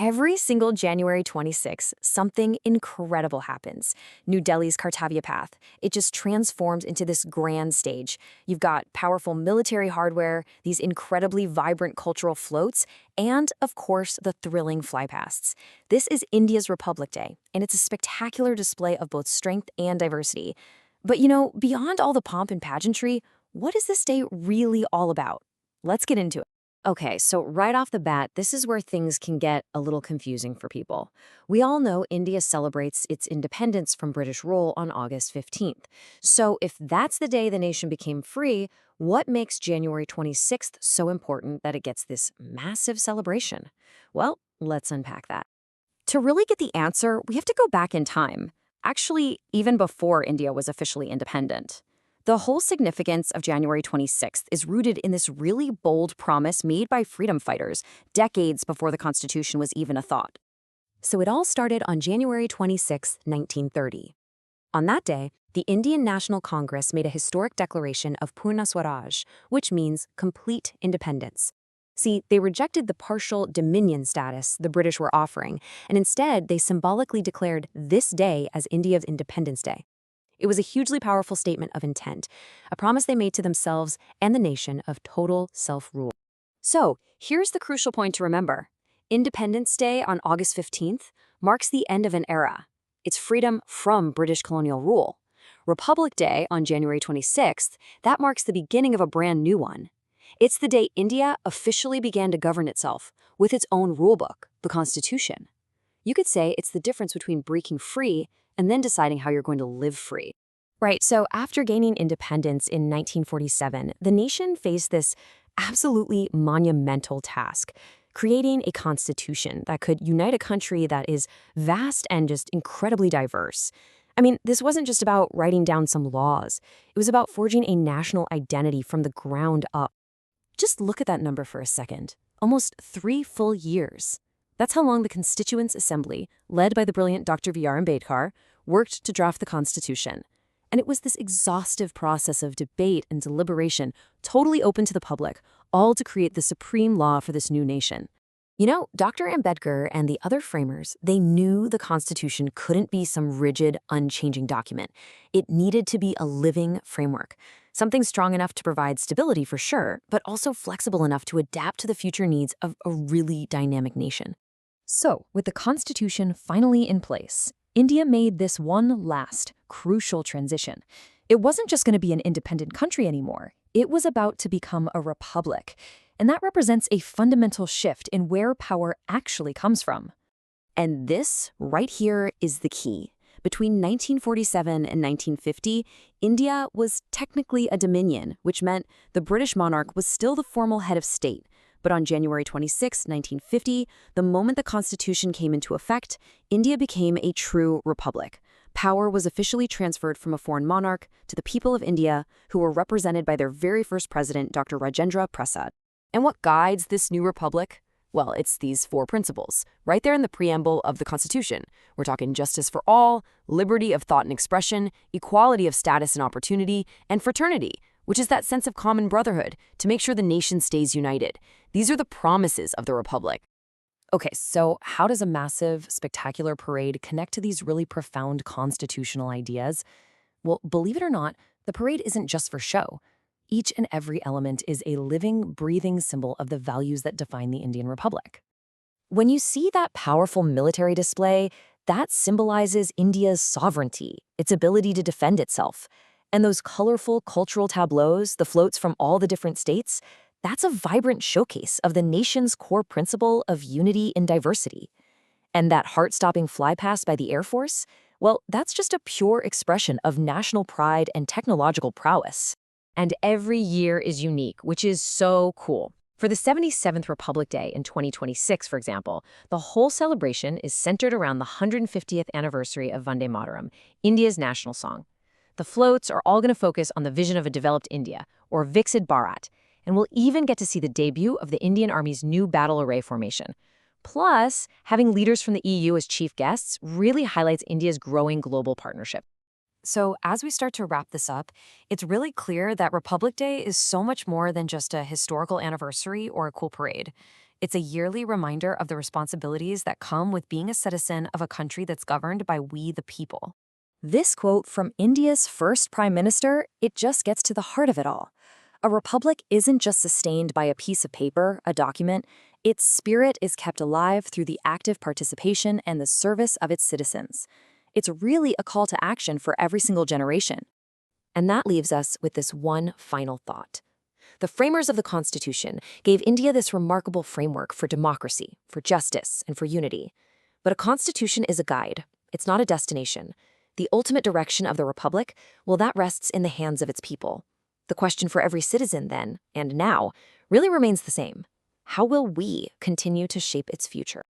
Every single January 26th, something incredible happens. New Delhi's Kartavya Path, it just transforms into this grand stage. You've got powerful military hardware, these incredibly vibrant cultural floats, and, of course, the thrilling flypasts. This is India's Republic Day, and it's a spectacular display of both strength and diversity. But beyond all the pomp and pageantry, what is this day really all about? Let's get into it. Okay, so right off the bat, this is where things can get a little confusing for people. We all know India celebrates its independence from British rule on August 15th. So if that's the day the nation became free, what makes January 26th so important that it gets this massive celebration? Well, let's unpack that. To really get the answer, we have to go back in time. Actually, even before India was officially independent. The whole significance of January 26th is rooted in this really bold promise made by freedom fighters decades before the Constitution was even a thought. So it all started on January 26, 1930. On that day, the Indian National Congress made a historic declaration of Purna Swaraj, which means complete independence. See, they rejected the partial dominion status the British were offering, and instead they symbolically declared this day as India's Independence Day. It was a hugely powerful statement of intent, a promise they made to themselves and the nation of total self-rule. So, here's the crucial point to remember. Independence Day on August 15th marks the end of an era. It's freedom from British colonial rule. Republic Day on January 26th, that marks the beginning of a brand new one. It's the day India officially began to govern itself with its own rulebook, the Constitution. You could say it's the difference between breaking free and then deciding how you're going to live free. Right, so after gaining independence in 1947, the nation faced this absolutely monumental task, creating a constitution that could unite a country that is vast and just incredibly diverse. I mean, this wasn't just about writing down some laws. It was about forging a national identity from the ground up. Just look at that number for a second. Almost 3 full years. That's how long the Constituents' Assembly, led by the brilliant Dr. V.R. Ambedkar, worked to draft the Constitution. And it was this exhaustive process of debate and deliberation, totally open to the public, all to create the supreme law for this new nation. Dr. Ambedkar and the other framers, they knew the Constitution couldn't be some rigid, unchanging document. It needed to be a living framework, something strong enough to provide stability for sure, but also flexible enough to adapt to the future needs of a really dynamic nation. So, with the Constitution finally in place, India made this one last, crucial transition. It wasn't just going to be an independent country anymore. It was about to become a republic. And that represents a fundamental shift in where power actually comes from. And this, right here, is the key. Between 1947 and 1950, India was technically a dominion, which meant the British monarch was still the formal head of state. But on January 26, 1950, the moment the Constitution came into effect, India became a true republic. Power was officially transferred from a foreign monarch to the people of India, who were represented by their very first president, Dr. Rajendra Prasad. And what guides this new republic? Well, it's these 4 principles, right there in the preamble of the Constitution. We're talking justice for all, liberty of thought and expression, equality of status and opportunity, and fraternity, which is that sense of common brotherhood to make sure the nation stays united. These are the promises of the republic. Okay, so how does a massive, spectacular parade connect to these really profound constitutional ideas? Well, believe it or not, the parade isn't just for show. Each and every element is a living, breathing symbol of the values that define the Indian Republic. When you see that powerful military display, that symbolizes India's sovereignty, its ability to defend itself. And those colorful cultural tableaus, the floats from all the different states, that's a vibrant showcase of the nation's core principle of unity in diversity. And that heart-stopping flypast by the Air Force, well, that's just a pure expression of national pride and technological prowess. And every year is unique, which is so cool. For the 77th Republic Day in 2026, for example, the whole celebration is centered around the 150th anniversary of Vande Mataram, India's national song. The floats are all going to focus on the vision of a developed India, or Viksit Bharat, and we'll even get to see the debut of the Indian Army's new battle array formation. Plus, having leaders from the EU as chief guests really highlights India's growing global partnership. So as we start to wrap this up, it's really clear that Republic Day is so much more than just a historical anniversary or a cool parade. It's a yearly reminder of the responsibilities that come with being a citizen of a country that's governed by we the people. This quote from India's first prime minister, it just gets to the heart of it all. A republic isn't just sustained by a piece of paper, a document. Its spirit is kept alive through the active participation and the service of its citizens. It's really a call to action for every single generation. And that leaves us with this one final thought. The framers of the Constitution gave India this remarkable framework for democracy, for justice, and for unity. But a constitution is a guide. It's not a destination. The ultimate direction of the republic, well, that rests in the hands of its people. The question for every citizen then, and now, really remains the same. How will we continue to shape its future?